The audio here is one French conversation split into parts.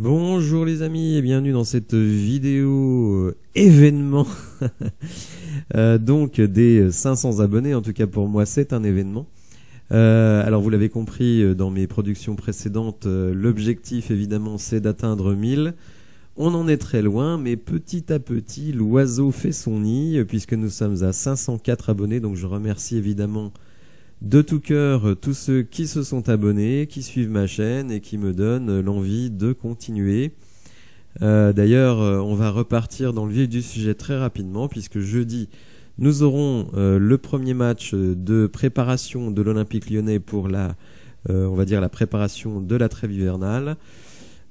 Bonjour les amis et bienvenue dans cette vidéo événement donc des 500 abonnés. En tout cas pour moi c'est un événement. Alors vous l'avez compris dans mes productions précédentes, l'objectif évidemment c'est d'atteindre 1000. On en est très loin, mais petit à petit l'oiseau fait son nid puisque nous sommes à 504 abonnés. Donc je remercie évidemment de tout cœur tous ceux qui se sont abonnés, qui suivent ma chaîne et qui me donnent l'envie de continuer. D'ailleurs, on va repartir dans le vif du sujet très rapidement puisque jeudi, nous aurons le premier match de préparation de l'Olympique Lyonnais pour on va dire la préparation de la trêve hivernale.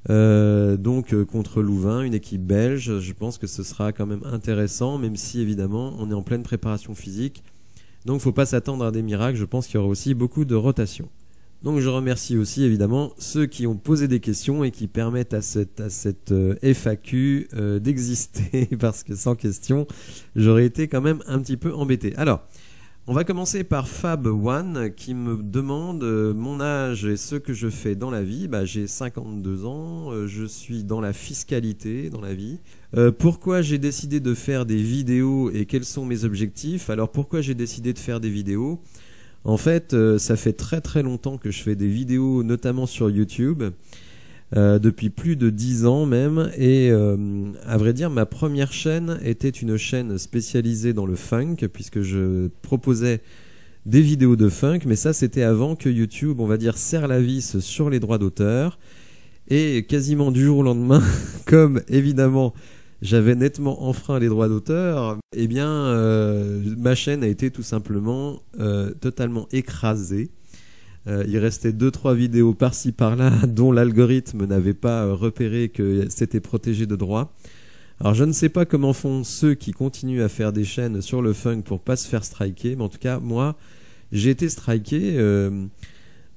Donc contre Louvain, une équipe belge. Je pense que ce sera quand même intéressant, même si évidemment on est en pleine préparation physique. Donc il ne faut pas s'attendre à des miracles, je pense qu'il y aura aussi beaucoup de rotation. Donc je remercie aussi évidemment ceux qui ont posé des questions et qui permettent à cette FAQ d'exister, parce que sans question, j'aurais été quand même un petit peu embêté. Alors, on va commencer par Fab One qui me demande mon âge et ce que je fais dans la vie. J'ai 52 ans, je suis dans la fiscalité dans la vie. Pourquoi j'ai décidé de faire des vidéos et quels sont mes objectifs? Alors pourquoi j'ai décidé de faire des vidéos? En fait, ça fait très longtemps que je fais des vidéos, notamment sur YouTube. Depuis plus de 10 ans même, et à vrai dire ma première chaîne était une chaîne spécialisée dans le funk puisque je proposais des vidéos de funk, mais ça c'était avant que YouTube, on va dire, serre la vis sur les droits d'auteur. Et quasiment du jour au lendemain, comme évidemment j'avais nettement enfreint les droits d'auteur, eh bien ma chaîne a été tout simplement totalement écrasée. Il restait 2-3 vidéos par-ci par-là dont l'algorithme n'avait pas repéré que c'était protégé de droit. Alors je ne sais pas comment font ceux qui continuent à faire des chaînes sur le funk pour pas se faire striker, mais en tout cas moi j'ai été striké,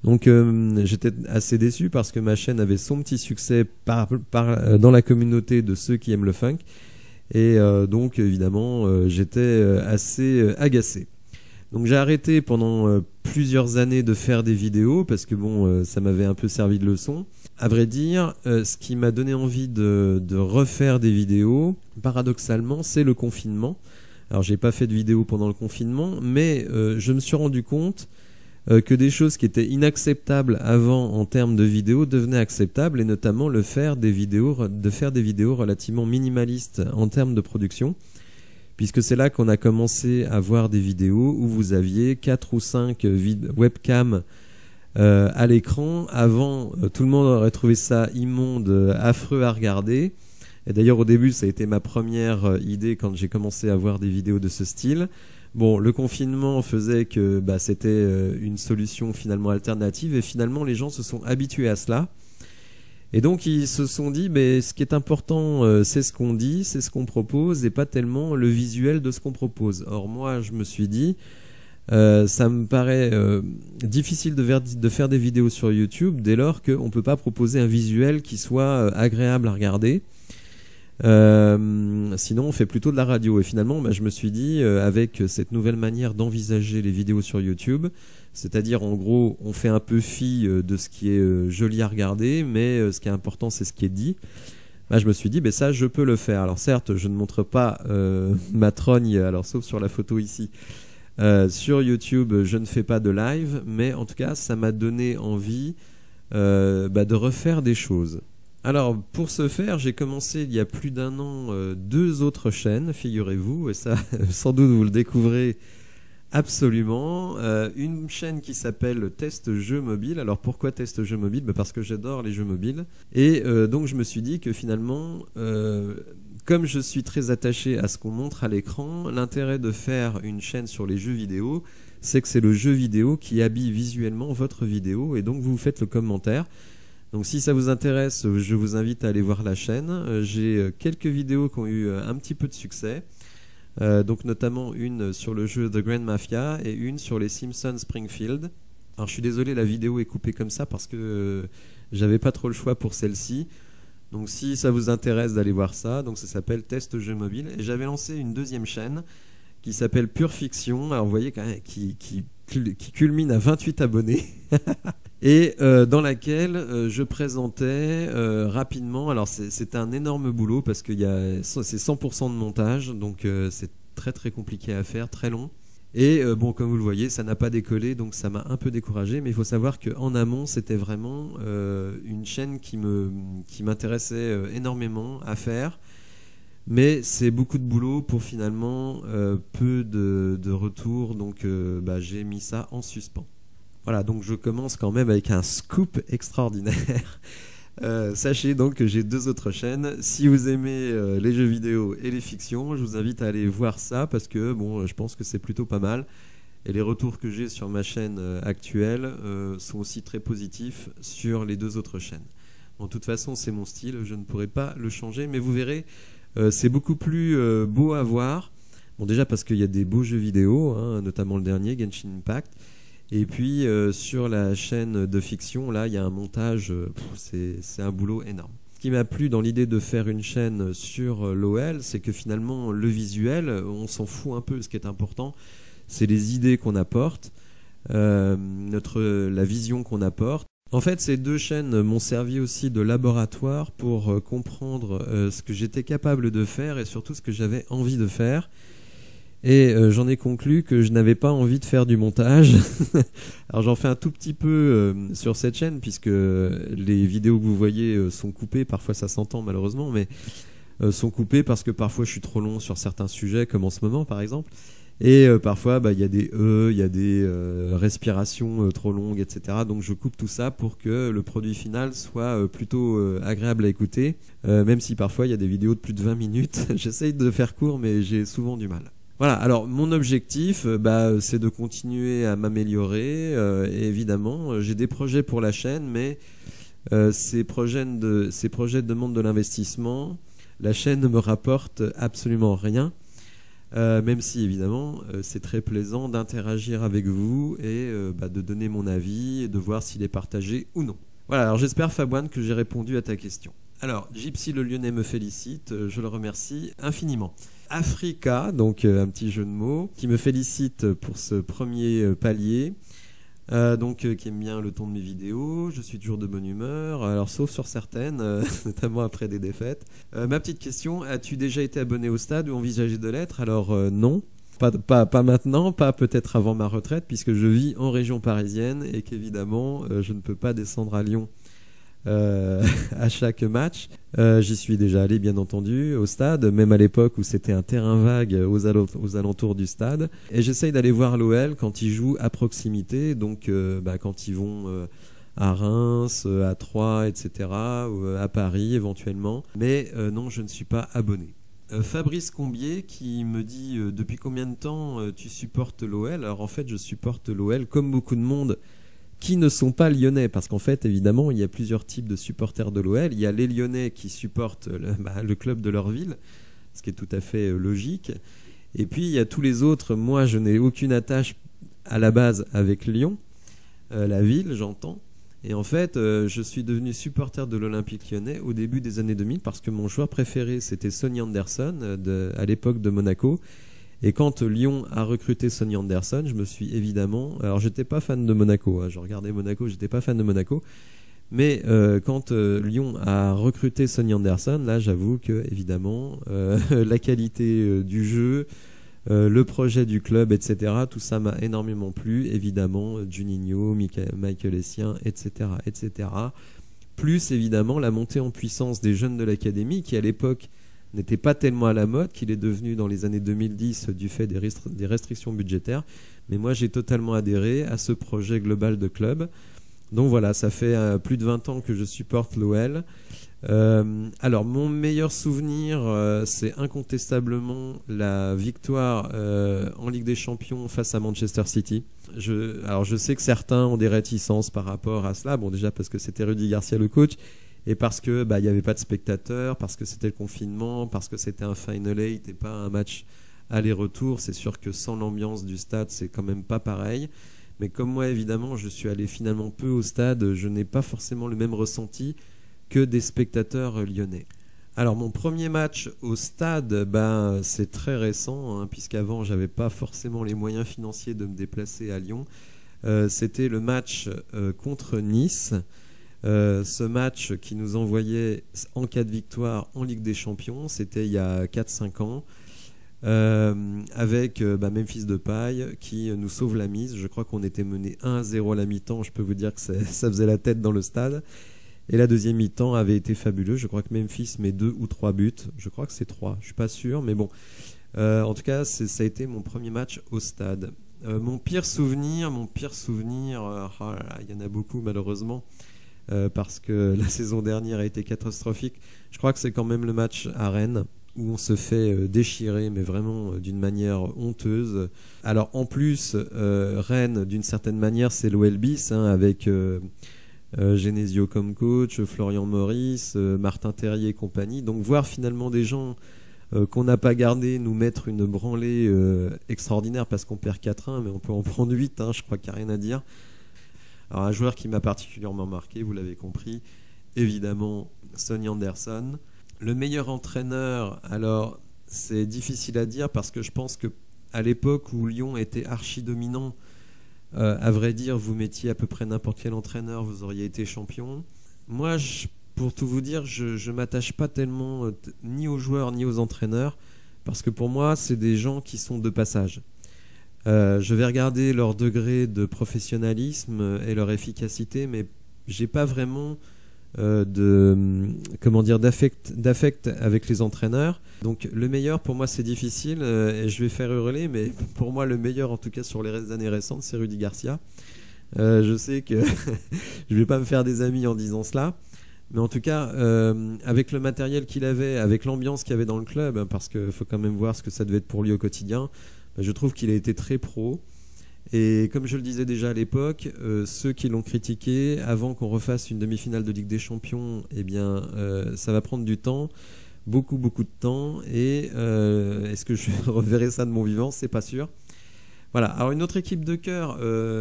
donc j'étais assez déçu parce que ma chaîne avait son petit succès dans la communauté de ceux qui aiment le funk, et donc évidemment j'étais assez agacé. Donc j'ai arrêté pendant plusieurs années de faire des vidéos parce que bon, ça m'avait un peu servi de leçon. À vrai dire, ce qui m'a donné envie de refaire des vidéos, paradoxalement, c'est le confinement. Alors j'ai pas fait de vidéo pendant le confinement, mais je me suis rendu compte que des choses qui étaient inacceptables avant en termes de vidéos devenaient acceptables, et notamment de faire des vidéos relativement minimalistes en termes de production. Puisque c'est là qu'on a commencé à voir des vidéos où vous aviez 4 ou 5 webcams à l'écran. Avant, tout le monde aurait trouvé ça immonde, affreux à regarder. Et d'ailleurs, au début, ça a été ma première idée quand j'ai commencé à voir des vidéos de ce style. Bon, le confinement faisait que c'était une solution finalement alternative, et finalement les gens se sont habitués à cela. Et donc ils se sont dit, ce qui est important, c'est ce qu'on dit, c'est ce qu'on propose, et pas tellement le visuel de ce qu'on propose. Or moi, je me suis dit, ça me paraît difficile de faire des vidéos sur YouTube dès lors qu'on ne peut pas proposer un visuel qui soit agréable à regarder. Sinon on fait plutôt de la radio. Et finalement je me suis dit, avec cette nouvelle manière d'envisager les vidéos sur YouTube, c'est-à-dire en gros on fait un peu fi de ce qui est joli à regarder, mais ce qui est important c'est ce qui est dit. Je me suis dit ça je peux le faire. Alors certes je ne montre pas ma trogne, alors sauf sur la photo ici. Sur YouTube je ne fais pas de live, mais en tout cas ça m'a donné envie de refaire des choses. Alors pour ce faire, j'ai commencé il y a plus d'1 an 2 autres chaînes, figurez-vous, et ça sans doute vous le découvrez absolument. Une chaîne qui s'appelle Test Jeux Mobile. Alors pourquoi Test Jeux Mobile? Parce que j'adore les jeux mobiles, et donc je me suis dit que finalement, comme je suis très attaché à ce qu'on montre à l'écran, l'intérêt de faire une chaîne sur les jeux vidéo, c'est que c'est le jeu vidéo qui habille visuellement votre vidéo, et donc vous faites le commentaire. Donc si ça vous intéresse, je vous invite à aller voir la chaîne. J'ai quelques vidéos qui ont eu un petit peu de succès. Donc notamment une sur le jeu The Grand Mafia et une sur les Simpsons Springfield. Alors je suis désolé, la vidéo est coupée comme ça parce que j'avais pas trop le choix pour celle-ci. Donc si ça vous intéresse d'aller voir ça, donc ça s'appelle Test Jeux Mobile. Et j'avais lancé une deuxième chaîne qui s'appelle Pure Fiction. Alors vous voyez quand même qui culmine à 28 abonnés. et dans laquelle je présentais rapidement. Alors c'était un énorme boulot parce que c'est 100% de montage, donc c'est très très compliqué à faire, très long. Et bon, comme vous le voyez, ça n'a pas décollé, donc ça m'a un peu découragé. Mais il faut savoir qu'en amont, c'était vraiment une chaîne qui m'intéressait énormément à faire. Mais c'est beaucoup de boulot pour finalement peu de retours, donc j'ai mis ça en suspens. Voilà, donc je commence quand même avec un scoop extraordinaire. Sachez donc que j'ai 2 autres chaînes. Si vous aimez les jeux vidéo et les fictions, je vous invite à aller voir ça parce que bon, je pense que c'est plutôt pas mal. Et les retours que j'ai sur ma chaîne actuelle sont aussi très positifs sur les 2 autres chaînes. Bon, de toute façon, c'est mon style, je ne pourrai pas le changer, mais vous verrez, c'est beaucoup plus beau à voir. Bon, déjà parce qu'il y a des beaux jeux vidéo, hein, notamment le dernier, Genshin Impact. Et puis sur la chaîne de fiction, là, il y a un montage, c'est un boulot énorme. Ce qui m'a plu dans l'idée de faire une chaîne sur l'OL, c'est que finalement, le visuel, on s'en fout un peu. Ce qui est important, c'est les idées qu'on apporte, la vision qu'on apporte. En fait, ces 2 chaînes m'ont servi aussi de laboratoire pour comprendre ce que j'étais capable de faire et surtout ce que j'avais envie de faire. Et j'en ai conclu que je n'avais pas envie de faire du montage. Alors j'en fais un tout petit peu sur cette chaîne puisque les vidéos que vous voyez sont coupées. Parfois ça s'entend malheureusement, mais sont coupées parce que parfois je suis trop long sur certains sujets comme en ce moment par exemple. Et parfois il y a des il y a des respirations trop longues, etc. Donc je coupe tout ça pour que le produit final soit plutôt agréable à écouter. Même si parfois il y a des vidéos de plus de 20 minutes. J'essaye de faire court mais j'ai souvent du mal. Voilà, alors mon objectif, c'est de continuer à m'améliorer. Et évidemment, j'ai des projets pour la chaîne, mais ces projets demandent de l'investissement. La chaîne ne me rapporte absolument rien, même si évidemment, c'est très plaisant d'interagir avec vous et de donner mon avis et de voir s'il est partagé ou non. Voilà, alors j'espère Fabouane que j'ai répondu à ta question. Alors, Gypsy le Lyonnais me félicite, je le remercie infiniment. Africa, donc un petit jeu de mots, qui me félicite pour ce premier palier, qui aime bien le ton de mes vidéos, je suis toujours de bonne humeur, alors sauf sur certaines, notamment après des défaites. Ma petite question, as-tu déjà été abonné au stade ou envisagé de l'être? Alors non, pas maintenant, pas peut-être avant ma retraite, puisque je vis en région parisienne et qu'évidemment je ne peux pas descendre à Lyon à chaque match. J'y suis déjà allé bien entendu au stade, même à l'époque où c'était un terrain vague aux alentours du stade, et j'essaye d'aller voir l'OL quand ils jouent à proximité, donc quand ils vont à Reims, à Troyes, etc., ou à Paris éventuellement, mais non, je ne suis pas abonné. Fabrice Combier qui me dit depuis combien de temps tu supportes l'OL? Alors en fait je supporte l'OL comme beaucoup de monde qui ne sont pas lyonnais, parce qu'en fait, évidemment, il y a plusieurs types de supporters de l'OL. Il y a les Lyonnais qui supportent le club de leur ville, ce qui est tout à fait logique. Et puis, il y a tous les autres. Moi, je n'ai aucune attache à la base avec Lyon, la ville, j'entends. Et en fait, je suis devenu supporter de l'Olympique lyonnais au début des années 2000, parce que mon joueur préféré, c'était Sonny Anderson, à l'époque de Monaco. Et quand Lyon a recruté Sonny Anderson, je me suis évidemment... Alors, j'étais pas fan de Monaco. Hein, je regardais Monaco, j'étais pas fan de Monaco. Mais quand Lyon a recruté Sonny Anderson, là, j'avoue que, évidemment, la qualité du jeu, le projet du club, etc., tout ça m'a énormément plu. Évidemment, Juninho, Michael Essien, etc., etc. Plus, évidemment, la montée en puissance des jeunes de l'académie qui, à l'époque, n'était pas tellement à la mode, qu'il est devenu dans les années 2010 du fait des restrictions budgétaires. Mais moi, j'ai totalement adhéré à ce projet global de club. Donc voilà, ça fait plus de 20 ans que je supporte l'OL. Alors, mon meilleur souvenir, c'est incontestablement la victoire en Ligue des Champions face à Manchester City. Alors, je sais que certains ont des réticences par rapport à cela. Bon, déjà parce que c'était Rudy Garcia le coach, et parce que il n'y avait pas de spectateurs, parce que c'était le confinement, parce que c'était un Final 8 et pas un match aller-retour. C'est sûr que sans l'ambiance du stade, c'est quand même pas pareil. Mais comme moi, évidemment, je suis allé finalement peu au stade, je n'ai pas forcément le même ressenti que des spectateurs lyonnais. Alors, mon premier match au stade, c'est très récent, hein, puisqu'avant, j'avais pas forcément les moyens financiers de me déplacer à Lyon. C'était le match contre Nice. Ce match qui nous envoyait en cas de victoire en Ligue des Champions, c'était il y a 4-5 ans, avec Memphis Depay qui nous sauve la mise. Je crois qu'on était mené 1-0 à la mi-temps, je peux vous dire que ça faisait la tête dans le stade. Et la deuxième mi-temps avait été fabuleuse. Je crois que Memphis met 2 ou 3 buts. Je crois que c'est 3, je suis pas sûr, mais bon. En tout cas, ça a été mon premier match au stade. Mon pire souvenir, il y en a beaucoup malheureusement, parce que la saison dernière a été catastrophique. Je crois que c'est quand même le match à Rennes, où on se fait déchirer, mais vraiment d'une manière honteuse. Alors en plus, Rennes, d'une certaine manière, c'est l'OL bis, hein, avec Genesio comme coach, Florian Maurice, Martin Terrier et compagnie. Donc voir finalement des gens qu'on n'a pas gardés nous mettre une branlée extraordinaire parce qu'on perd 4-1, mais on peut en prendre 8, hein, je crois qu'il n'y a rien à dire. Alors un joueur qui m'a particulièrement marqué, vous l'avez compris, évidemment Sonny Anderson. Le meilleur entraîneur, alors c'est difficile à dire parce que je pense que à l'époque où Lyon était archi dominant, à vrai dire, vous mettiez à peu près n'importe quel entraîneur, vous auriez été champion. Moi, pour tout vous dire, je ne m'attache pas tellement ni aux joueurs ni aux entraîneurs, parce que pour moi, c'est des gens qui sont de passage. Je vais regarder leur degré de professionnalisme et leur efficacité, mais j'ai pas vraiment d'affect avec les entraîneurs. Donc le meilleur pour moi c'est difficile et je vais faire hurler, mais pour moi le meilleur en tout cas sur les années récentes c'est Rudy Garcia. Je sais que je vais pas me faire des amis en disant cela, mais en tout cas avec le matériel qu'il avait, avec l'ambiance qu'il y avait dans le club, parce qu'il faut quand même voir ce que ça devait être pour lui au quotidien, je trouve qu'il a été très pro. Et comme je le disais déjà à l'époque, ceux qui l'ont critiqué, avant qu'on refasse une demi-finale de Ligue des Champions, eh bien, ça va prendre du temps, beaucoup de temps. Et est-ce que je reverrai ça de mon vivant? C'est pas sûr. Voilà. Alors une autre équipe de cœur,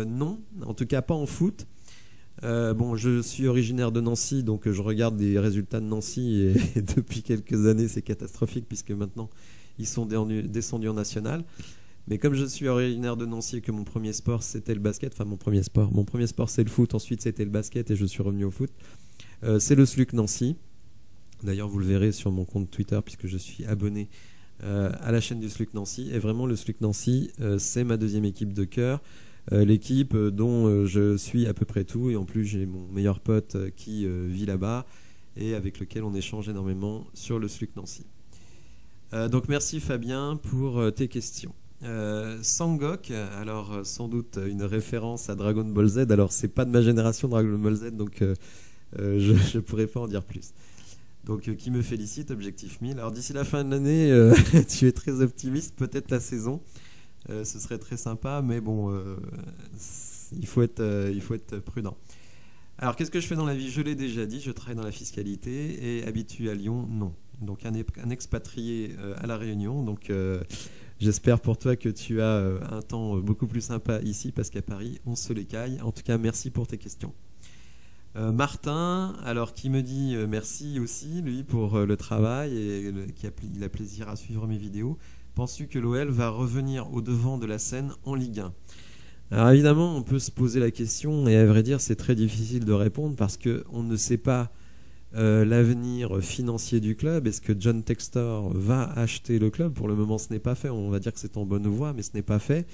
non, en tout cas pas en foot. Bon, je suis originaire de Nancy, donc je regarde des résultats de Nancy et depuis quelques années, c'est catastrophique puisque maintenant ils sont descendus en national. Mais comme je suis originaire de Nancy et que mon premier sport c'était le basket, enfin mon premier sport c'est le foot, ensuite c'était le basket et je suis revenu au foot, c'est le SLUC Nancy. D'ailleurs vous le verrez sur mon compte Twitter puisque je suis abonné à la chaîne du SLUC Nancy. Et vraiment le SLUC Nancy c'est ma deuxième équipe de cœur, l'équipe dont je suis à peu près tout, et en plus j'ai mon meilleur pote qui vit là-bas et avec lequel on échange énormément sur le SLUC Nancy. Donc merci Fabien pour tes questions. Sangok, alors sans doute une référence à Dragon Ball Z. Alors c'est pas de ma génération Dragon Ball Z, donc je pourrais pas en dire plus. Donc qui me félicite, objectif 1000. Alors d'ici la fin de l'année, tu es très optimiste, peut-être la saison, ce serait très sympa, mais bon, il faut être prudent. Alors qu'est-ce que je fais dans la vie? Je l'ai déjà dit, je travaille dans la fiscalité et habitué à Lyon, non. Donc un expatrié à La Réunion, donc j'espère pour toi que tu as un temps beaucoup plus sympa ici, parce qu'à Paris, on se l'écaille. En tout cas, merci pour tes questions. Martin, alors qui me dit merci aussi, lui, pour le travail et il a plaisir à suivre mes vidéos. Penses-tu que l'OL va revenir au devant de la scène en Ligue 1? Alors évidemment, on peut se poser la question, et à vrai dire, c'est très difficile de répondre parce qu'on ne sait pas l'avenir financier du club. Est-ce que John Textor va acheter le club? Pour le moment ce n'est pas fait, on va dire que c'est en bonne voie, mais ce n'est pas fait.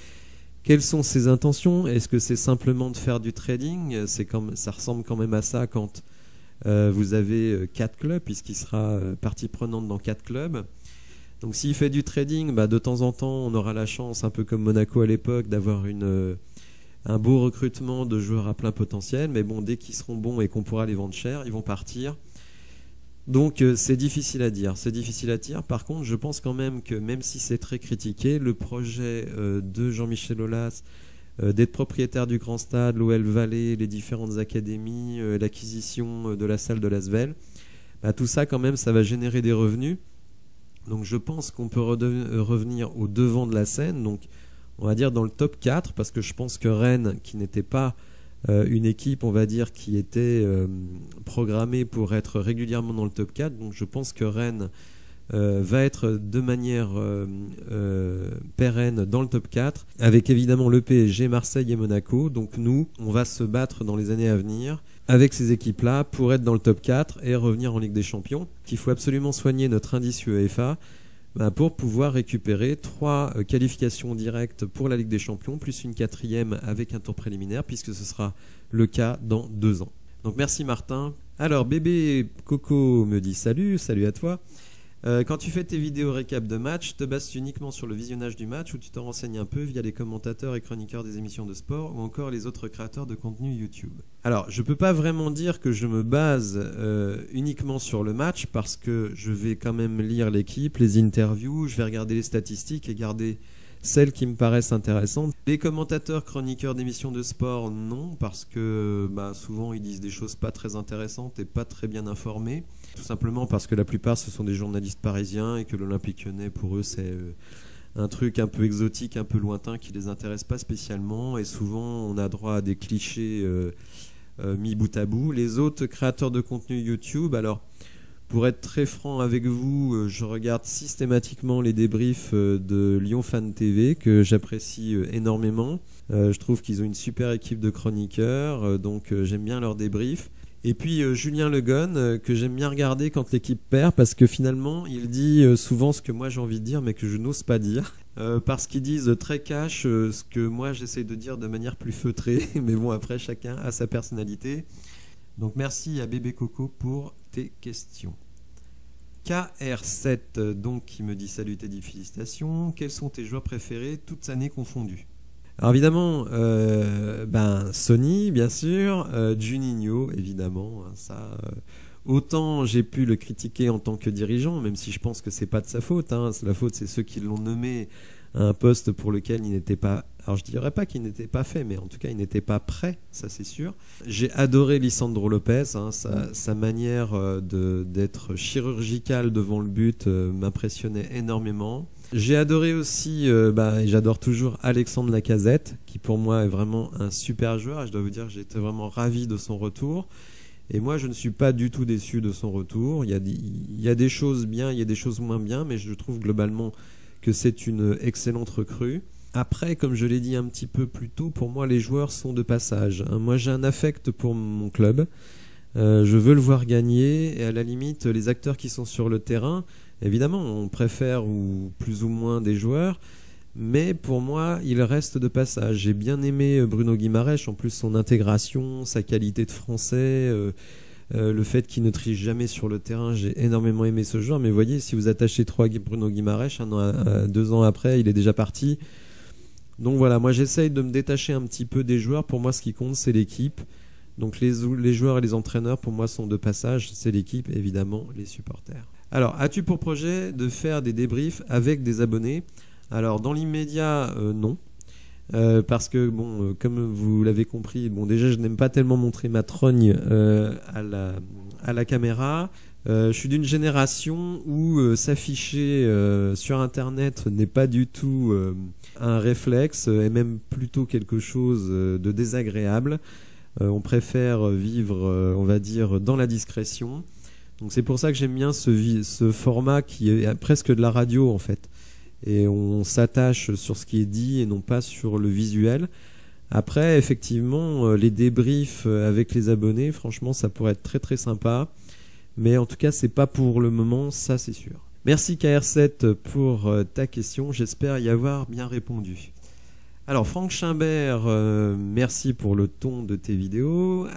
Quelles sont ses intentions? Est-ce que c'est simplement de faire du trading? Ça ressemble quand même à ça quand vous avez 4 clubs, puisqu'il sera partie prenante dans 4 clubs. Donc s'il fait du trading, de temps en temps on aura la chance, un peu comme Monaco à l'époque, d'avoir un beau recrutement de joueurs à plein potentiel, mais bon, dès qu'ils seront bons et qu'on pourra les vendre cher, ils vont partir. Donc c'est difficile à dire, Par contre, je pense quand même que même si c'est très critiqué, le projet de Jean-Michel Aulas d'être propriétaire du Grand Stade, l'OL Valley, les différentes académies, l'acquisition de la salle de l'Asvel, tout ça quand même, ça va générer des revenus. Donc je pense qu'on peut revenir au devant de la scène, donc on va dire dans le top 4, parce que je pense que Rennes, qui n'était pas une équipe, on va dire, qui était programmée pour être régulièrement dans le top 4, donc je pense que Rennes va être de manière pérenne dans le top 4, avec évidemment le PSG, Marseille et Monaco. Donc nous, on va se battre dans les années à venir avec ces équipes-là pour être dans le top 4 et revenir en Ligue des Champions. Il faut absolument soigner notre indice UEFA pour pouvoir récupérer 3 qualifications directes pour la Ligue des Champions, plus une 4e avec un tour préliminaire, puisque ce sera le cas dans 2 ans. Donc merci Martin. Alors bébé Coco me dit salut à toi. Quand tu fais tes vidéos récap de match, te bases-tu uniquement sur le visionnage du match ou tu te renseignes un peu via les commentateurs et chroniqueurs des émissions de sport ou encore les autres créateurs de contenu YouTube? Alors, je peux pas vraiment dire que je me base uniquement sur le match parce que je vais quand même lire l'équipe, les interviews, je vais regarder les statistiques et garder celles qui me paraissent intéressantes. Les commentateurs, chroniqueurs d'émissions de sport, non, parce que souvent ils disent des choses pas très intéressantes et pas très bien informées. Tout simplement parce que la plupart ce sont des journalistes parisiens et que l'Olympique Lyonnais pour eux c'est un truc un peu exotique, un peu lointain qui les intéresse pas spécialement, et souvent on a droit à des clichés mis bout à bout. Les autres créateurs de contenu YouTube, alors pour être très franc avec vous, je regarde systématiquement les débriefs de Lyon Fan TV que j'apprécie énormément. Je trouve qu'ils ont une super équipe de chroniqueurs, donc j'aime bien leurs débriefs. Et puis Julien Le Guen, que j'aime bien regarder quand l'équipe perd, parce que finalement il dit souvent ce que moi j'ai envie de dire mais que je n'ose pas dire, parce qu'ils disent très cash ce que moi j'essaye de dire de manière plus feutrée, mais bon, après chacun a sa personnalité. Donc merci à Bébé Coco pour tes questions. KR7 donc qui me dit salut Teddy, félicitations. Quels sont tes joueurs préférés toutes années confondues? Alors évidemment, Sonny bien sûr, Juninho évidemment, ça. Autant j'ai pu le critiquer en tant que dirigeant, même si je pense que c'est pas de sa faute. La faute c'est ceux qui l'ont nommé à un poste pour lequel il n'était pas. Alors je dirais pas qu'il n'était pas fait, mais en tout cas il n'était pas prêt, ça c'est sûr. J'ai adoré Lisandro Lopez, sa manière d'être chirurgical devant le but m'impressionnait énormément. J'ai adoré aussi, et j'adore toujours Alexandre Lacazette, qui pour moi est vraiment un super joueur. Et je dois vous dire que j'étais vraiment ravi de son retour. Et moi, je ne suis pas du tout déçu de son retour. Il y a des choses bien, il y a des choses moins bien, mais je trouve globalement que c'est une excellente recrue. Après, comme je l'ai dit un petit peu plus tôt, pour moi, les joueurs sont de passage. Moi, j'ai un affect pour mon club. Je veux le voir gagner. Et à la limite, les acteurs qui sont sur le terrain, évidemment, on préfère ou plus ou moins des joueurs, mais pour moi, il reste de passage. J'ai bien aimé Bruno Guimaraes, en plus son intégration, sa qualité de français, le fait qu'il ne triche jamais sur le terrain. J'ai énormément aimé ce joueur, mais vous voyez, si vous attachez 3 Bruno Guimaraes, 2 ans après, il est déjà parti. Donc voilà, moi j'essaye de me détacher un petit peu des joueurs. Pour moi, ce qui compte, c'est l'équipe. Donc les joueurs et les entraîneurs, pour moi, sont de passage. C'est l'équipe, évidemment, les supporters. Alors, as-tu pour projet de faire des débriefs avec des abonnés? Alors, dans l'immédiat, non. Parce que, bon, comme vous l'avez compris, bon, déjà, je n'aime pas tellement montrer ma trogne à la caméra. Je suis d'une génération où s'afficher sur Internet n'est pas du tout un réflexe, et même plutôt quelque chose de désagréable. On préfère vivre, on va dire, dans la discrétion. Donc c'est pour ça que j'aime bien ce format qui est presque de la radio en fait. Et on s'attache sur ce qui est dit et non pas sur le visuel. Après, effectivement, les débriefs avec les abonnés, franchement, ça pourrait être très très sympa. Mais en tout cas, c'est pas pour le moment, ça c'est sûr. Merci KR7 pour ta question. J'espère y avoir bien répondu. Alors Franck Chimbert, merci pour le ton de tes vidéos,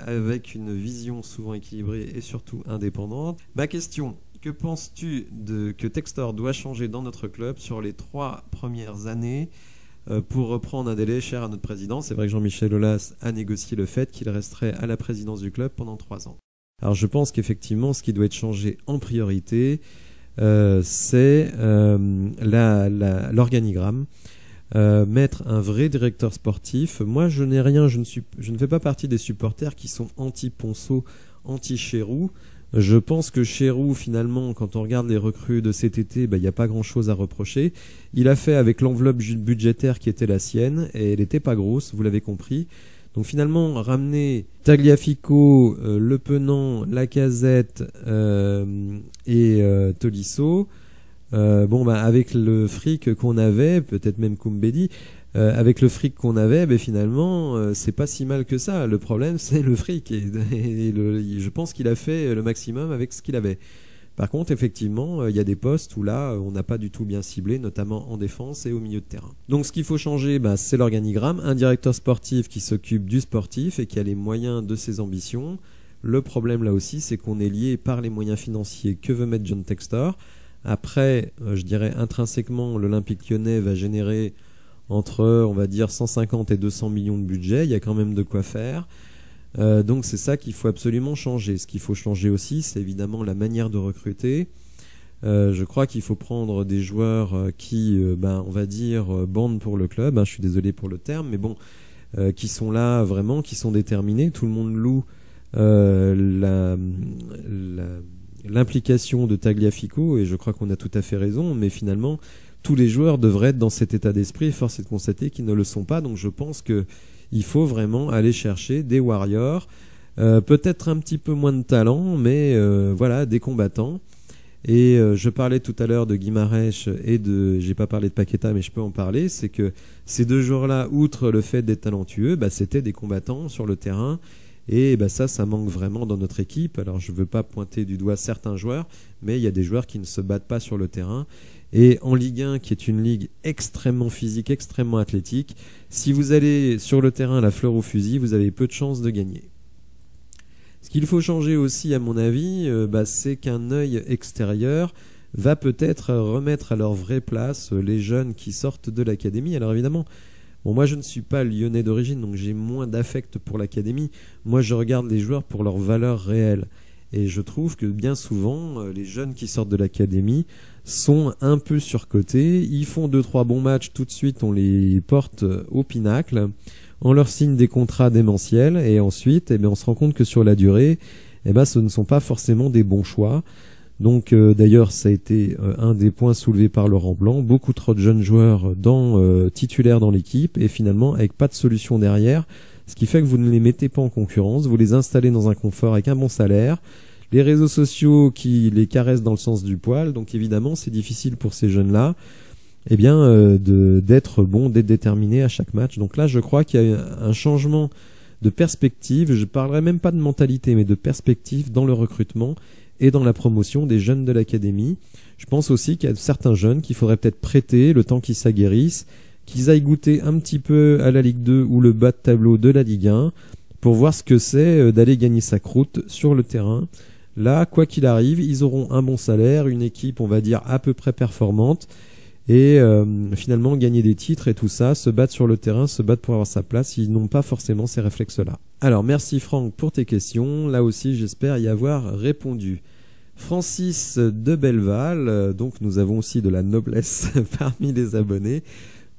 avec une vision souvent équilibrée et surtout indépendante. Ma question, que penses-tu que Textor doit changer dans notre club sur les 3 premières années pour reprendre un délai cher à notre président? C'est vrai que Jean-Michel Aulas a négocié le fait qu'il resterait à la présidence du club pendant 3 ans. Alors je pense qu'effectivement, ce qui doit être changé en priorité, c'est l'organigramme. Mettre un vrai directeur sportif. Moi, je n'ai rien, je ne fais pas partie des supporters qui sont anti-Ponceau, anti-Chéroux. Je pense que Chéroux, finalement, quand on regarde les recrues de cet été, il n'y a pas grand-chose à reprocher. Il a fait avec l'enveloppe budgétaire qui était la sienne, et elle n'était pas grosse, vous l'avez compris. Donc finalement, ramener Tagliafico, Le Penant, Lacazette et Tolisso, avec le fric qu'on avait, peut-être même Koumbedi, avec le fric qu'on avait, finalement, c'est pas si mal que ça. Le problème, c'est le fric. Je pense qu'il a fait le maximum avec ce qu'il avait. Par contre, effectivement, il y a des postes où là, on n'a pas du tout bien ciblé, notamment en défense et au milieu de terrain. Donc ce qu'il faut changer, c'est l'organigramme. Un directeur sportif qui s'occupe du sportif et qui a les moyens de ses ambitions. Le problème là aussi, c'est qu'on est lié par les moyens financiers que veut mettre John Textor. Après, je dirais intrinsèquement, l'Olympique Lyonnais va générer entre, on va dire, 150 et 200 millions de budget. Il y a quand même de quoi faire. Donc c'est ça qu'il faut absolument changer. Ce qu'il faut changer aussi, c'est évidemment la manière de recruter. Je crois qu'il faut prendre des joueurs qui, on va dire, bandent pour le club. Je suis désolé pour le terme, mais bon, qui sont là vraiment, qui sont déterminés. Tout le monde loue l'implication de Tagliafico, et je crois qu'on a tout à fait raison, mais finalement, tous les joueurs devraient être dans cet état d'esprit. Force est de constater qu'ils ne le sont pas, donc je pense que il faut vraiment aller chercher des warriors, peut-être un petit peu moins de talent, mais voilà, des combattants. Et je parlais tout à l'heure de Guimarães et j'ai pas parlé de Paqueta, mais je peux en parler. C'est que ces deux joueurs-là, outre le fait d'être talentueux, c'était des combattants sur le terrain. Et ça manque vraiment dans notre équipe. Alors je veux pas pointer du doigt certains joueurs, mais il y a des joueurs qui ne se battent pas sur le terrain. Et en Ligue 1, qui est une ligue extrêmement physique, extrêmement athlétique, si vous allez sur le terrain à la fleur au fusil, vous avez peu de chances de gagner. Ce qu'il faut changer aussi, à mon avis, c'est qu'un œil extérieur va peut-être remettre à leur vraie place les jeunes qui sortent de l'académie. Alors évidemment, moi je ne suis pas lyonnais d'origine, donc j'ai moins d'affect pour l'académie. Moi je regarde les joueurs pour leur valeur réelle. Et je trouve que bien souvent, les jeunes qui sortent de l'académie sont un peu surcotés. Ils font 2-3 bons matchs, tout de suite on les porte au pinacle, on leur signe des contrats démentiels, et ensuite on se rend compte que sur la durée, ce ne sont pas forcément des bons choix. Donc d'ailleurs ça a été un des points soulevés par Laurent Blanc, beaucoup trop de jeunes joueurs titulaires dans l'équipe, et finalement avec pas de solution derrière. Ce qui fait que vous ne les mettez pas en concurrence, vous les installez dans un confort avec un bon salaire, les réseaux sociaux qui les caressent dans le sens du poil, donc évidemment c'est difficile pour ces jeunes-là d'être bons, d'être déterminés à chaque match. Donc là je crois qu'il y a un changement de perspective, je ne parlerai même pas de mentalité, mais de perspective dans le recrutement et dans la promotion des jeunes de l'académie. Je pense aussi qu'il y a certains jeunes qu'il faudrait peut-être prêter le temps qu'ils s'aguerrissent, qu'ils aillent goûter un petit peu à la Ligue 2 ou le bas de tableau de la Ligue 1 pour voir ce que c'est d'aller gagner sa croûte sur le terrain. Là, quoi qu'il arrive, ils auront un bon salaire, une équipe, on va dire, à peu près performante, et finalement gagner des titres et tout ça, se battre sur le terrain, se battre pour avoir sa place. Ils n'ont pas forcément ces réflexes-là. Alors, merci Franck pour tes questions. Là aussi, j'espère y avoir répondu. Francis de Belleval, donc nous avons aussi de la noblesse parmi les abonnés.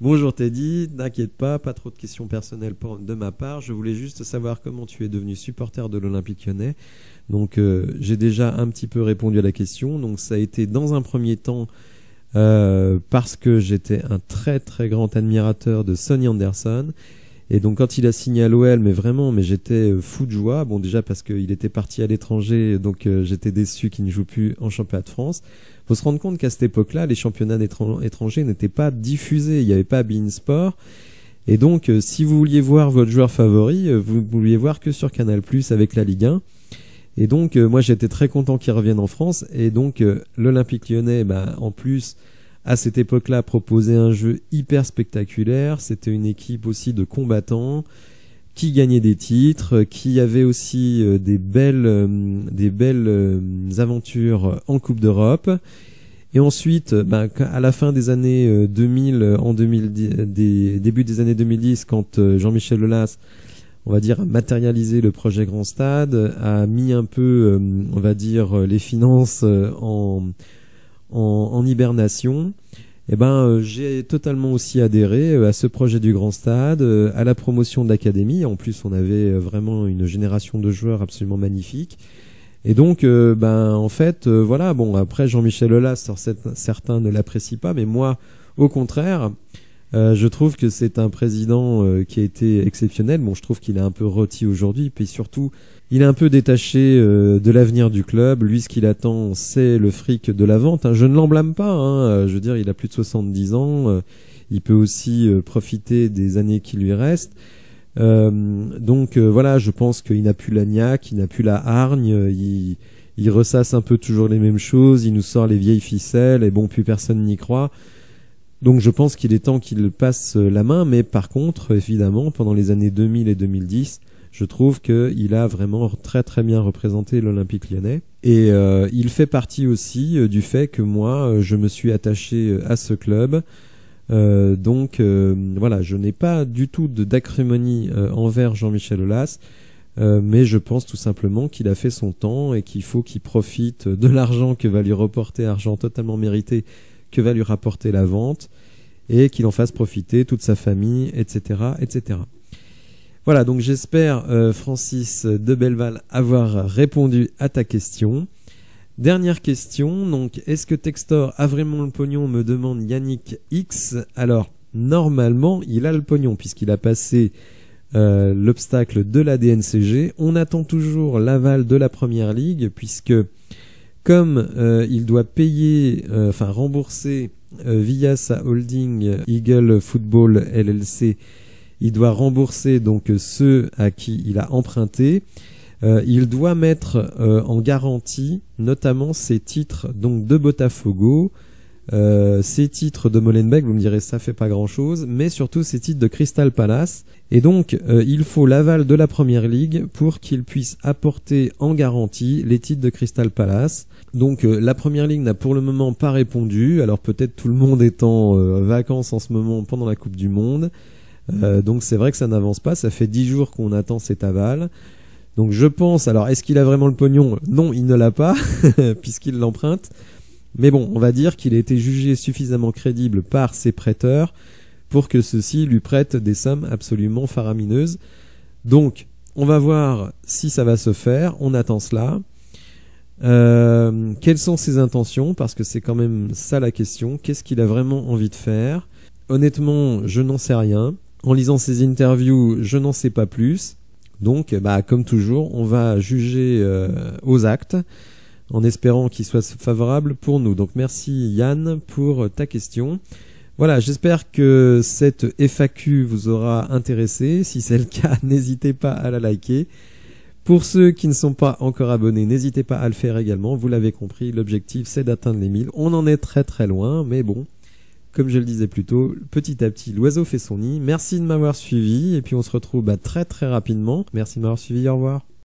Bonjour Teddy, n'inquiète pas trop de questions personnelles de ma part. Je voulais juste savoir comment tu es devenu supporter de l'Olympique Lyonnais. Donc j'ai déjà un petit peu répondu à la question. Donc ça a été dans un premier temps parce que j'étais un très très grand admirateur de Sonny Anderson. Et donc quand il a signé à l'OL, mais j'étais fou de joie. Bon, déjà parce qu'il était parti à l'étranger, donc j'étais déçu qu'il ne joue plus en championnat de France. Faut se rendre compte qu'à cette époque-là, les championnats étrangers n'étaient pas diffusés. Il n'y avait pas beIN Sport. Et donc, si vous vouliez voir votre joueur favori, vous pouviez voir que sur Canal+ avec la Ligue 1. Et donc, moi, j'étais très content qu'il revienne en France. Et donc, l'Olympique Lyonnais, en plus, à cette époque-là, proposait un jeu hyper spectaculaire. C'était une équipe aussi de combattants qui gagnait des titres, qui avait aussi des belles aventures en Coupe d'Europe. Et ensuite, à la fin des années 2000, début des années 2010, quand Jean-Michel Aulas, on va dire, a matérialisé le projet Grand Stade, a mis un peu, on va dire, les finances en hibernation, j'ai totalement aussi adhéré à ce projet du Grand Stade, à la promotion de l'académie. En plus, on avait vraiment une génération de joueurs absolument magnifique. Et donc, en fait, après Jean-Michel Aulas, certains ne l'apprécient pas, mais moi, au contraire, Je trouve que c'est un président qui a été exceptionnel. Bon, je trouve qu'il est un peu rôti aujourd'hui, puis surtout, il est un peu détaché de l'avenir du club. Lui, ce qu'il attend, c'est le fric de la vente, hein. Je ne l'en blâme pas, hein. Je veux dire, il a plus de 70 ans. Il peut aussi profiter des années qui lui restent. Donc voilà, je pense qu'il n'a plus la niaque, il n'a plus la hargne. Il ressasse un peu toujours les mêmes choses. Il nous sort les vieilles ficelles et bon, plus personne n'y croit. Donc je pense qu'il est temps qu'il passe la main, mais par contre, évidemment, pendant les années 2000 et 2010, je trouve qu'il a vraiment très très bien représenté l'Olympique Lyonnais. Et il fait partie aussi du fait que moi, je me suis attaché à ce club. Donc voilà, je n'ai pas du tout d'acrimonie envers Jean-Michel Aulas, mais je pense tout simplement qu'il a fait son temps et qu'il faut qu'il profite de l'argent que va lui reporter, argent totalement mérité, que va lui rapporter la vente, et qu'il en fasse profiter toute sa famille, etc., etc. Voilà, donc j'espère, Francis de Belleval, avoir répondu à ta question. Dernière question, donc, est-ce que Textor a vraiment le pognon, me demande Yannick X. Alors, normalement, il a le pognon, puisqu'il a passé l'obstacle de la DNCG. On attend toujours l'aval de la Première Ligue, puisque comme il doit payer, rembourser via sa holding Eagle Football LLC, il doit rembourser donc ceux à qui il a emprunté. Il doit mettre en garantie notamment ses titres donc de Botafogo, ses titres de Molenbeek, vous me direz ça fait pas grand chose, mais surtout ses titres de Crystal Palace. Et donc il faut l'aval de la Première Ligue pour qu'il puisse apporter en garantie les titres de Crystal Palace. Donc la Première Ligue n'a pour le moment pas répondu, alors peut-être tout le monde est en vacances en ce moment pendant la Coupe du Monde. Donc c'est vrai que ça n'avance pas, ça fait 10 jours qu'on attend cet aval. Donc je pense, alors est-ce qu'il a vraiment le pognon? Non, il ne l'a pas, puisqu'il l'emprunte. Mais bon, on va dire qu'il a été jugé suffisamment crédible par ses prêteurs pour que ceux-ci lui prêtent des sommes absolument faramineuses. Donc, on va voir si ça va se faire, on attend cela. Quelles sont ses intentions? Parce que c'est quand même ça la question. Qu'est-ce qu'il a vraiment envie de faire? Honnêtement, je n'en sais rien. En lisant ses interviews, je n'en sais pas plus. Donc, comme toujours, on va juger aux actes, en espérant qu'il soit favorable pour nous. Donc merci Yann pour ta question. Voilà, j'espère que cette FAQ vous aura intéressé. Si c'est le cas, n'hésitez pas à la liker. Pour ceux qui ne sont pas encore abonnés, n'hésitez pas à le faire également. Vous l'avez compris, l'objectif c'est d'atteindre les 1000. On en est très très loin, mais bon, comme je le disais plus tôt, petit à petit, l'oiseau fait son nid. Merci de m'avoir suivi et puis on se retrouve très très rapidement. Merci de m'avoir suivi, au revoir.